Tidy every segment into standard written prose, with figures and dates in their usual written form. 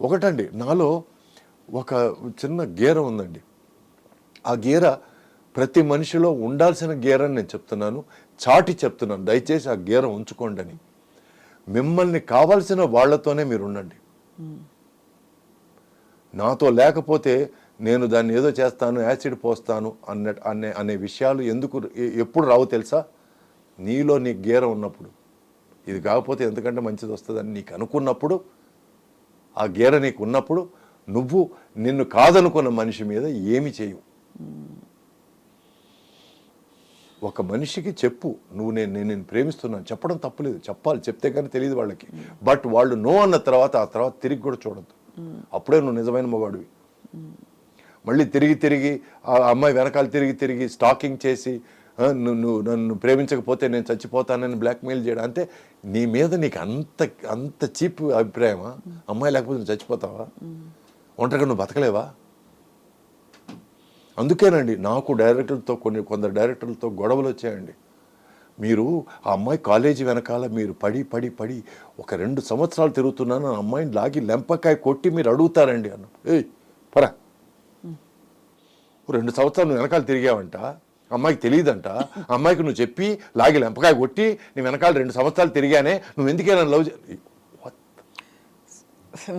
ఒకటండి, నాలో ఒక చిన్న గీర ఉందండి. ఆ గీర ప్రతి మనిషిలో ఉండాల్సిన గీర అని నేను చెప్తున్నాను, చాటి చెప్తున్నాను. దయచేసి ఆ గీర ఉంచుకోండి అని. మిమ్మల్ని కావాల్సిన వాళ్ళతోనే మీరు ఉండండి. నాతో లేకపోతే నేను దాన్ని ఏదో చేస్తాను, యాసిడ్ పోస్తాను అనే విషయాలు ఎప్పుడు రావు తెలుసా? నీలో నీ గీర ఉన్నప్పుడు. ఇది కాకపోతే ఎందుకంటే మంచిది వస్తుందని నీకు అనుకున్నప్పుడు, ఆ గీర నీకు ఉన్నప్పుడు నువ్వు నిన్ను కాదనుకున్న మనిషి మీద ఏమి చేయవు. ఒక మనిషికి చెప్పు, నేను ప్రేమిస్తున్నాను చెప్పడం తప్పులేదు, చెప్పాలి, చెప్తే కానీ తెలియదు వాళ్ళకి. బట్ వాళ్ళు నో అన్న తర్వాత ఆ తర్వాత తిరిగి కూడా చూడద్దు. అప్పుడే నువ్వు నిజమైన మగాడివి. మళ్ళీ తిరిగి ఆ అమ్మాయి వెనకాల తిరిగి స్టాకింగ్ చేసి నువ్వు నన్ను ప్రేమించకపోతే నేను చచ్చిపోతానని బ్లాక్మెయిల్ చేయడం, అంటే నీ మీద నీకు అంత చీప్ అభిప్రాయమా? అమ్మాయి లేకపోతే నువ్వు చచ్చిపోతావా? ఒంటరిగా నువ్వు బతకలేవా? అందుకేనండి నాకు కొందరు డైరెక్టర్లతో గొడవలు వచ్చాయండి. మీరు ఆ అమ్మాయి కాలేజీ వెనకాల మీరు పడి ఒక 2 సంవత్సరాలు తిరుగుతున్నాను, ఆ అమ్మాయిని లాగి లెంపకాయ కొట్టి మీరు అడుగుతారండి అన్న. ఏయ్ పరా, 2 సంవత్సరాలు నువ్వు వెనకాల తిరిగావంట, అమ్మాయికి తెలియదంట, అమ్మాయికి నువ్వు చెప్పి లాగి లెంపకాయ కొట్టి నీ వెనకాల 2 సంవత్సరాలు తిరిగానే, నువ్వు ఎందుకైనా లవ్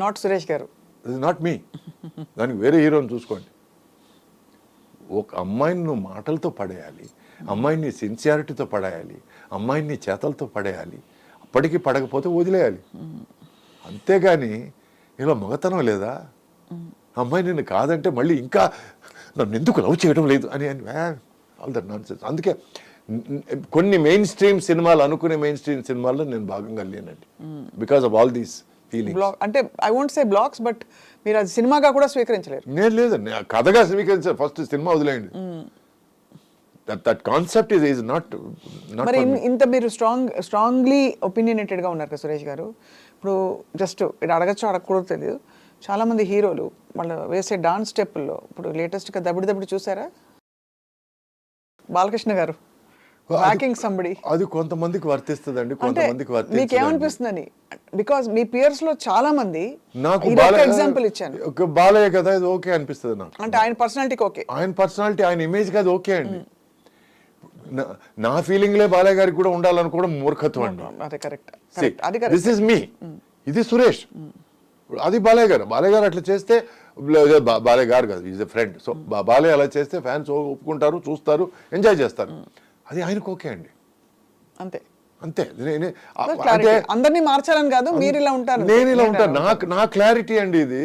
నాట్ సురేష్ గారు, నాట్ మీ. దానికి వేరే హీరోని చూసుకోండి. ఒక అమ్మాయిని నువ్వు మాటలతో పడేయాలి, అమ్మాయిని సిన్సియారిటీతో పడేయాలి, అమ్మాయిని చేతలతో పడేయాలి, అప్పటికి పడకపోతే వదిలేయాలి. అంతేగాని ఇలా మగతనం లేదా? అమ్మాయి నిన్ను కాదంటే మళ్ళీ ఇంకా నన్ను ఎందుకు లవ్ చేయడం లేదు అని ఆల్ దట్ నాన్ సెన్స్. అందుకే కొన్ని మెయిన్ స్ట్రీమ్ సినిమాలు అనుకునే మెయిన్ స్ట్రీమ్ సినిమాల్లో నేను భాగంగా లేనండి, because of all these feelings. అంటే I won't say blocks, but మీరు అది సినిమాగా కూడా స్వీకరించలేరు. నేను లేదండి, కథగా స్వీకరించారు. ఫస్ట్ సినిమా వదిలేయండి. That concept is not. మరి ఇంత మీరు స్ట్రాంగ్లీ ఒపీనియనేటెడ్గా ఉన్నారు కదా సురేష్ గారు. ఇప్పుడు జస్ట్ ఇది అడగచ్చో అడగకూడదు తెలియదు, చాలామంది హీరోలు వాళ్ళు వేసే డాన్స్ స్టెప్పుల్లో ఇప్పుడు లేటెస్ట్గా దబిడి చూసారా? బాలకృష్ణ గారు బ్యాకింగ్ సంబడి, అది కొంతమందికి వర్తిస్తుందండి, కొంతమందికి వర్తించదు. మీకు ఏమనిపిస్తుందని? బికాజ్ మీ పియర్స్ లో చాలా మంది, నాకు ఎగ్జాంపుల్ ఇచ్చాను, బాలయ్య కదా ఇది ఓకే అనిపిస్తుంది నాకు. అంటే ఆయన పర్సనాలిటీకి ఓకే, ఆయన పర్సనాలిటీ ఆయన ఇమేజ్ కాదు ఓకే అండి. నా ఫీలింగ్లే బాలయ్య గారికి కూడా ఉండాలనుకోవడం మూర్ఖత్వం అండి. అదే కరెక్ట్. దిస్ ఇస్ మీ, ఇది సురేష్, అది బాలయ్య గారు అట్లా చేస్తే, బాలయ్య గారు కాదు, is a friend. So Balayya అలా చేస్తే ఫ్యాన్స్ ఒప్పుకుంటారు, చూస్తారు, ఎంజాయ్ చేస్తారు. అది ఆయనకు ఓకే అండి, అంతే. అంటే అందరినీ మార్చాలని కాదు, మీరు ఇలా ఉంటారు, నేను ఇలా ఉంటాను, నా క్లారిటీ అండి ఇది.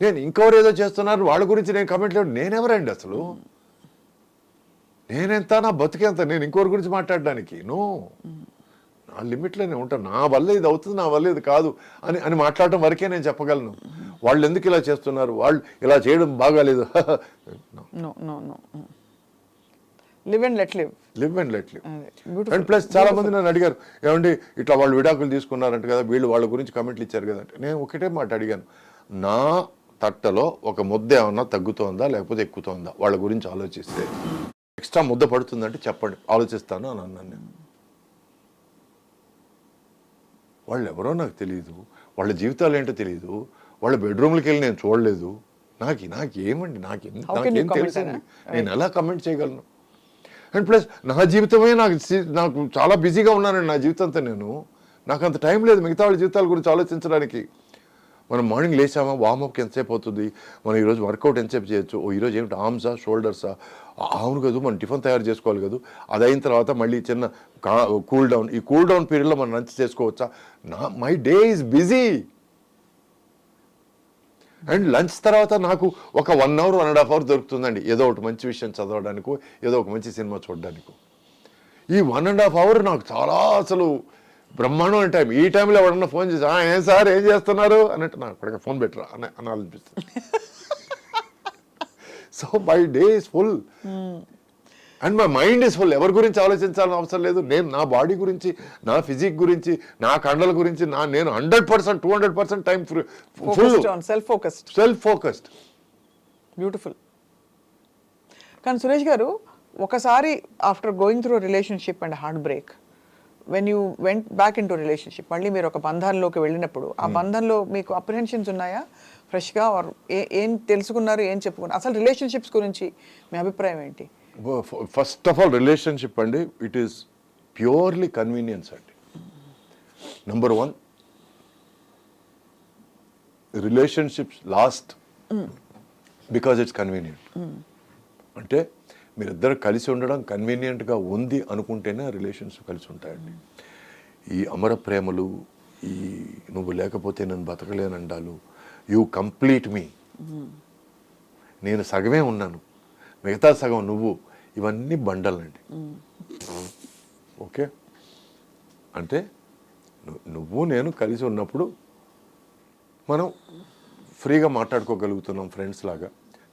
నేను ఇంకెవరు ఏదో చేస్తున్నారు వాళ్ళ గురించి నేను కమెంట్ లేదు. నేనెవరండి అసలు? నేనెంత, నా బతికెంత? నేను ఇంకోరి గురించి మాట్లాడడానికి నో, నా లిమిట్లో నేను ఉంటాను. నా వల్ల ఇది అవుతుంది, నా వల్ల ఇది కాదు అని మాట్లాడటం వరకే నేను చెప్పగలను. వాళ్ళు ఎందుకు ఇలా చేస్తున్నారు, వాళ్ళు ఇలా చేయడం బాగాలేదు. Live and let live. And plus చాలా మంది నన్ను అడిగారు, ఏమండి ఇట్లా వాళ్ళు విడాకులు తీసుకున్నారంట కదా, వీళ్ళు వాళ్ళ గురించి కమెంట్లు ఇచ్చారు కదా అంటే, నేను ఒకటే మాట అడిగాను, నా తట్టలో ఒక ముద్ద ఏమన్నా తగ్గుతోందా లేకపోతే ఎక్కుతోందా? వాళ్ళ గురించి ఆలోచిస్తే ఎక్స్ట్రా ముద్ద పడుతుందంటే చెప్పండి, ఆలోచిస్తాను అని అన్నాను నేను. వాళ్ళు ఎవరో నాకు తెలియదు, వాళ్ళ జీవితాలు ఏంటో తెలియదు, వాళ్ళ బెడ్రూమ్లకి వెళ్ళి నేను చూడలేదు. నాకేమండి, నాకేం తెలుసండి, నేను ఎలా కమెంట్ చేయగలను? అండ్ ప్లస్ నా జీవితమే నాకు చాలా బిజీగా ఉన్నానండి. నా జీవితంతో నాకు అంత టైం లేదు మిగతా వాళ్ళ జీవితాల గురించి ఆలోచించడానికి. మనం మార్నింగ్ లేచామా, వార్మప్కి ఎంతసేపు అవుతుంది, మనం ఈరోజు వర్కౌట్ ఎంతసేపు చేయొచ్చు, ఈరోజు ఏమిటి ఆర్మ్సా షోల్డర్సా, అవును కదా మనం టిఫిన్ తయారు చేసుకోవాలి కదా, అది అయిన తర్వాత మళ్ళీ చిన్న కూల్ డౌన్, ఈ కూల్ డౌన్ పీరియడ్లో మనం లంచ్ చేసుకోవచ్చా? My day is busy. And lunch తర్వాత నాకు ఒక 1 అవర్ 1.5 అవర్ దొరుకుతుందండి, ఏదో ఒకటి మంచి విషయం చదవడానికి, ఏదో ఒక మంచి సినిమా చూడడానికి. ఈ 1.5 అవర్ నాకు చాలా అసలు బ్రహ్మాండమైన టైం. ఈ టైంలో ఎవడన్నా ఫోన్ చేసి ఏం సార్ ఏం చేస్తున్నారు అన్నట్టు, నాకు ఇప్పటికే ఫోన్ పెట్టరా అని అనిపిస్తుంది. So my day is full and my mind is full. ఎవరి గురించి ఆలోచించాలని అవసరం లేదు. నేను నా బాడీ గురించి, నా ఫిజిక్ గురించి, నా కండల గురించి నేను 100% 200% time full self focused. Beautiful. కానీ సురేష్ గారు, ఒకసారి after going through relationship and heart break, when you went back in to relationship, మళ్ళీ మీరు ఒక బంధంలోకి వెళ్ళినప్పుడు ఆ బంధంలో మీకు అప్రిహెన్షన్స్ ఉన్నాయా ఫ్రెష్గా? ఆర్ ఏం తెలుసుకున్నారు, ఏం చెప్పుకున్నారు? అసలు రిలేషన్షిప్స్ గురించి మీ అభిప్రాయం ఏంటి? ఫస్ట్ ఆఫ్ ఆల్ రిలేషన్షిప్ అండి, ఇట్ ఈస్ ప్యూర్లీ కన్వీనియన్స్ అండి. Number 1, relationships last because it's convenient. అంటే మీరిద్దరు కలిసి ఉండడం కన్వీనియంట్గా ఉంది అనుకుంటేనే రిలేషన్స్ కలిసి ఉంటాయండి. ఈ అమర ప్రేమలు, ఈ నువ్వు లేకపోతే నేను బతకలేనండాలు, యూ కంప్లీట్ మీ, నేను సగమే ఉన్నాను మిగతా సగం నువ్వు, ఇవన్నీ బండలండి. ఓకే, అంటే నువ్వు నేను కలిసి ఉన్నప్పుడు మనం ఫ్రీగా మాట్లాడుకోగలుగుతున్నాం, ఫ్రెండ్స్ లాగా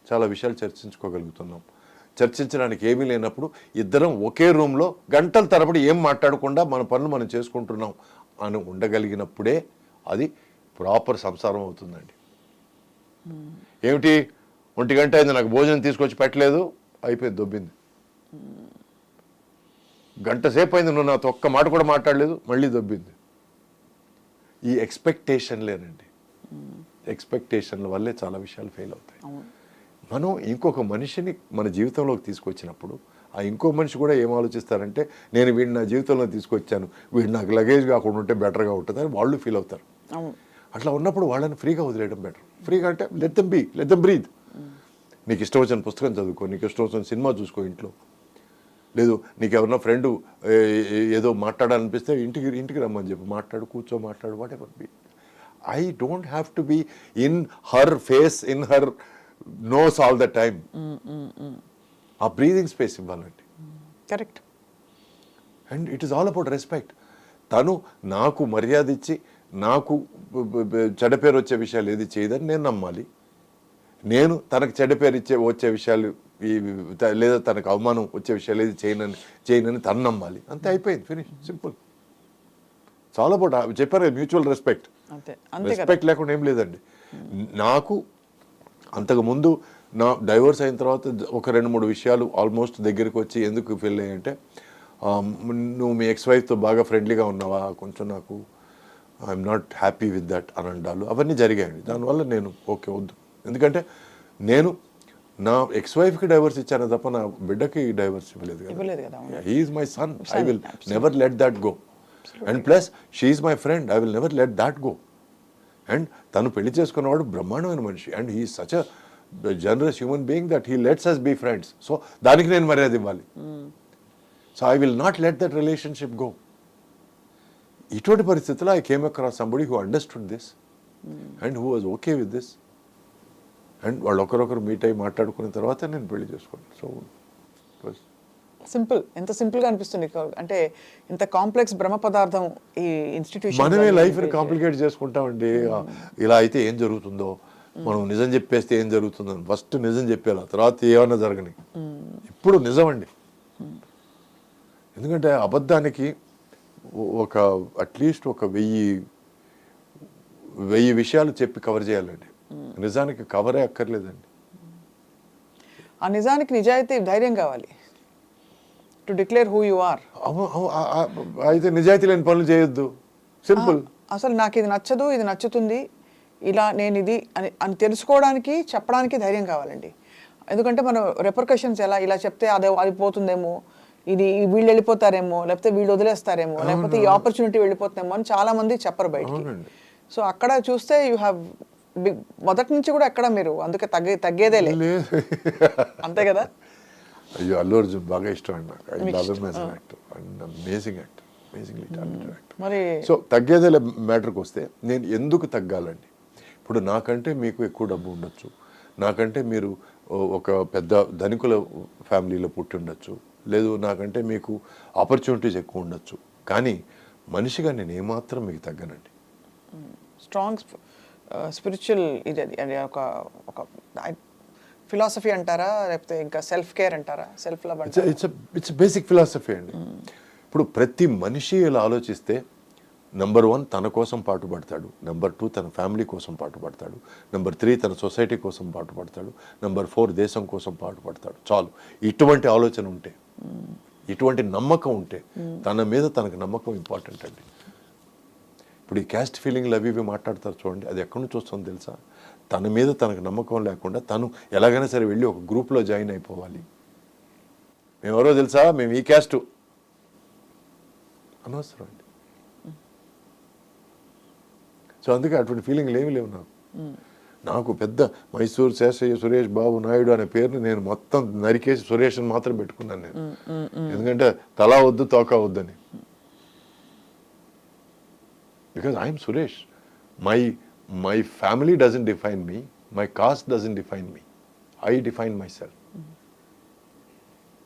చాలా విషయాలు చర్చించుకోగలుగుతున్నాం. చర్చించడానికి ఏమీ లేనప్పుడు ఇద్దరం ఒకే రూమ్లో గంటల తరబడి ఏం మాట్లాడకుండా మన పనులు మనం చేసుకుంటున్నాం అని ఉండగలిగినప్పుడే అది ప్రాపర్ సంసారం అవుతుందండి. ఏమిటి 1 గంట అయింది నాకు భోజనం తీసుకొచ్చి పెట్టలేదు, అయిపోయింది, దొబ్బింది. గంట సేపు అయింది నువ్వు నాతో ఒక్క మాట కూడా మాట్లాడలేదు, మళ్ళీ దొబ్బింది. ఈ ఎక్స్పెక్టేషన్లేనండి, ఎక్స్పెక్టేషన్ల వల్లే చాలా విషయాలు ఫెయిల్ అవుతాయి. మనం ఇంకొక మనిషిని మన జీవితంలోకి తీసుకొచ్చినప్పుడు ఆ ఇంకో మనిషి కూడా ఏం ఆలోచిస్తారంటే, నేను వీడిని నా జీవితంలో తీసుకొచ్చాను, వీడు నాకు లగేజ్ కాకుండా ఉంటే బెటర్గా ఉంటుంది అని వాళ్ళు ఫీల్ అవుతారు. అట్లా ఉన్నప్పుడు వాళ్ళని ఫ్రీగా వదిలేయడం బెటర్. ఫ్రీగా అంటే let them be, let them breathe. నీకు ఇష్టం వచ్చిన పుస్తకం చదువుకో, నీకు ఇష్టం వచ్చిన సినిమా చూసుకో ఇంట్లో. లేదు నీకు ఎవరన్నా ఫ్రెండ్ ఏదో మాట్లాడాలనిపిస్తే ఇంటికి రమ్మని చెప్పి మాట్లాడు, కూర్చో, మాట్లాడు, whatever be. I don't have to be in her face, in her nose all the time. ఆ బ్రీదింగ్ స్పేస్ ఇవ్వాలండి. Correct. And it is all about respect. తను నాకు మర్యాద ఇచ్చి నాకు చెడ్డ పేరు వచ్చే విషయాలు ఏది చేయదని నేను నమ్మాలి. నేను తనకు చెడ్డ పేరు వచ్చే విషయాలు లేదా తనకు అవమానం వచ్చే విషయాలు ఏది చేయనని తను నమ్మాలి. అంతే, అయిపోయింది, ఫినిష్, సింపుల్. చాలా అబౌట్ చెప్పారు మ్యూచువల్ రెస్పెక్ట్. రెస్పెక్ట్ లేకుండా ఏం లేదండి. నాకు అంతకుముందు నా డైవర్స్ అయిన తర్వాత ఒక 2-3 విషయాలు ఆల్మోస్ట్ దగ్గరికి వచ్చి ఎందుకు ఫెయిల్ అయ్యాయంటే, నువ్వు మీ ఎక్స్-వైఫ్తో బాగా ఫ్రెండ్లీగా ఉన్నావా, కొంచెం నాకు I'm not happy with that అని అంటారు. అవన్నీ జరిగాయండి. దానివల్ల నేను ఓకే వద్దు, ఎందుకంటే నేను నా ఎక్స్-వైఫ్కి డైవర్స్ ఇచ్చాను తప్ప నా బిడ్డకి డైవర్స్ ఇవ్వలేదు కదా. He is my son, I will never let that go. And plus she is my friend, I will never let that go. And తను పెళ్లి చేసుకున్నవాడు బ్రహ్మాండమైన మనిషి, and he is such a generous human being that he lets us be friends. So దానికి నేను మర్యాద ఇవ్వాలి. So I will not let that relationship go. ఇటువంటి పరిస్థితుల్లో I came across somebody who understood this and who was okay with this. And వాళ్ళు ఒకరొకరు meet అయ్యి మాట్లాడుకున్న తర్వాత నేను పెళ్లి చేసుకున్నాను. So simple. ఎంత సింపుల్గా అనిపిస్తుంది, అంటే ఇంత కాంప్లెక్స్ బ్రహ్మ పదార్థం ఈ ఇన్స్టిట్యూషన్. మనమే లైఫ్ని కాంప్లికేట్ చేసుకుంటామండి. ఇలా అయితే ఏం జరుగుతుందో, మనం నిజం చెప్పేస్తే ఏం జరుగుతుందో, ఫస్ట్ నిజం చెప్పేలా, తర్వాత ఏమన్నా జరగని. ఇప్పుడు నిజం అండి. ఎందుకంటే అబద్ధానికి ఒక అట్లీస్ట్ ఒక 1000 విషయాలు చెప్పి కవర్ చేయాలండి. నిజానికి కవరే అక్కర్లేదండి. ఆ నిజానికి నిజాయితీ, ధైర్యం కావాలి to declare who you are. అయితే నిజాయితీ లేని పనులు చేయొద్దు, సింపుల్. అసలు నాకు ఇది నచ్చదు, ఇది నచ్చుతుంది, ఇలా నేను ఇది అని తెలుసుకోవడానికి, చెప్పడానికి ధైర్యం కావాలండి. ఎందుకంటే మనం రెపర్కషన్స్ ఇలా చెప్తే అది పోతుందేమో, ఇది వీళ్ళు వెళ్ళిపోతారేమో, లేకపోతే వీళ్ళు వదిలేస్తారేమో, లేకపోతే ఈ ఆపర్చునిటీ వెళ్ళిపోతుందేమో అని చాలా మంది చెప్పరు బయటికి. సో అక్కడ చూస్తే యూ హ్యావ్ మొదటి నుంచి కూడా ఎక్కడ మీరు అందుకే తగ్గేదే లేదు, అంతే కదా. అయ్యో, అల్లు అర్జున్ బాగా ఇష్టం అండి నాకు. I love him as an actor and amazing actor, amazingly talented actor. మరి సో తగ్గేదే మ్యాటర్కి వస్తే నేను ఎందుకు తగ్గాలండి? ఇప్పుడు నాకంటే మీకు ఎక్కువ డబ్బు ఉండొచ్చు, నాకంటే మీరు ఒక పెద్ద ధనికుల ఫ్యామిలీలో పుట్టి ఉండొచ్చు, లేదు నాకంటే మీకు ఆపర్చునిటీస్ ఎక్కువ ఉండొచ్చు, కానీ మనిషిగా నేను ఏమాత్రం మీకు తగ్గనండి. స్ట్రాంగ్ స్పిరిచువల్ ఇది అది ఒక ఫిలాసఫీ అంటారా, లేకపోతే ఇంకా సెల్ఫ్ కేర్ అంటారా, సెల్ఫ్ లవ్ అంటారా? ఇట్స్ బేసిక్ ఫిలాసఫీ అండి. ఇప్పుడు ప్రతి మనిషి ఇలా ఆలోచిస్తే, నెంబర్ 1 తన కోసం పాటుపడతాడు, నెంబర్ 2 తన ఫ్యామిలీ కోసం పాటుపడతాడు, నెంబర్ 3 తన సొసైటీ కోసం పాటుపడతాడు, నెంబర్ 4 దేశం కోసం పాటుపడతాడు. చాలు, ఇటువంటి ఆలోచన ఉంటే ఇటువంటి నమ్మకం ఉంటే, తన మీద తనకు నమ్మకం ఇంపార్టెంట్ అండి. ఇప్పుడు ఈ క్యాస్ట్ ఫీలింగ్లు అవి ఇవి మాట్లాడతారు చూడండి, అది ఎక్కడి నుంచి వస్తుందో తెలుసా? తన మీద తనకు నమ్మకం లేకుండా తను ఎలాగైనా సరే వెళ్ళి ఒక గ్రూప్లో జాయిన్ అయిపోవాలి. మేము ఎవరో తెలుసా, మేము ఈ క్యాస్టు అనవసరం అండి. సో అందుకే అటువంటి ఫీలింగ్లు ఏమీ లేవు నాకు. నాకు పెద్ద మైసూర్ శేషయ్య సురేష్ బాబు నాయుడు అనే పేరుని నేను మొత్తం నరికేసి సురేష్ అని మాత్రం పెట్టుకున్నాను నేను. ఎందుకంటే తలా వద్దు తోకా వద్దని. Because I'm Suresh. My family doesn't define me, my cast doesn't define me, I define my self.